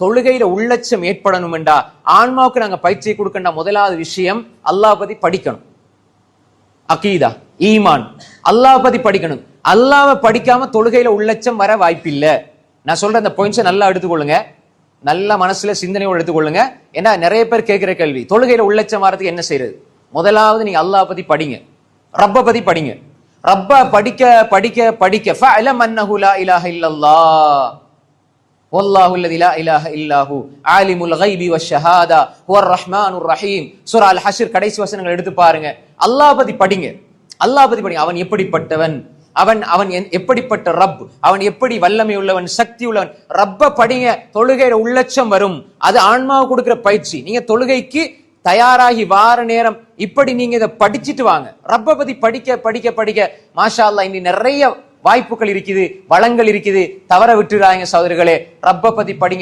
தொழுகையில உள்ளட்சம் ஏற்படணும் என்றா, ஆன்மாவுக்கு நாங்க பயிற்சியை கொடுக்கண்டா, முதலாவது விஷயம் அல்லாஹ் பத்தி படிக்கணும். அகீதா, ஈமான், அல்லாஹ் பத்தி படிக்கணும். அல்லாஹ்வை படிக்காம தொழுகையில உள்ளட்சம் வர வாய்ப்பில்லை. நான் சொல்ற அந்த பாயிண்ட்ஸை நல்லா எடுத்துக்கொள்ளுங்க, நல்ல மனசுல சிந்தனையோடு எடுத்துக்கொள்ளுங்க. ஏன்னா நிறைய பேர் கேட்கிற கேள்வி, தொழுகையில உள்ளட்சம் வரதுக்கு என்ன செய்யறது? முதலாவது நீங்க அல்லாஹ் பத்தி படிங்க, ரப்ப பத்தி படிங்க. ரப்ப படிக்க படிக்க படிக்க ஃபஅலம் அன்னஹு லா இலாஹ இல்லல்லாஹ் வல்லாஹு அல்லதி லா இலாஹ இல்லாஹு ஆலிமுல் கைபி வஷ்ஷஹாதா ஹுவர் ரஹ்மானுர் ரஹீம். சூரா அல் ஹஷ்ர் கடைசி வசனங்கள் எடுத்து பாருங்க. அல்லாஹ் பத்தி படிங்க, அல்லாஹ் பத்தி படிங்க. அவன் எப்படிப்பட்டவன், அவன் அவன் எப்படிப்பட்ட ரப், அவன் எப்படி வல்லமை உள்ளவன், சக்தி உள்ளவன். ரப்ப படிங்க, தொழுகையில உள்ளட்சம் வரும். அது ஆன்மாவை கொடுக்கிற பயிற்சி. நீங்க தொழுகைக்கு தயாராகி வார நேரம் இப்படி நீங்க இதை படிச்சுட்டு வாங்க. ரப்ப பத்தி படிக்க படிக்க படிக்க மாஷா அல்லாஹ் இன்னி நிறைய வாய்ப்புகள் இருக்குது, வளங்கள் இருக்குது. தவற விட்டுறாங்க சகோதரர்களே. ரப்ப பத்தி படிங்க.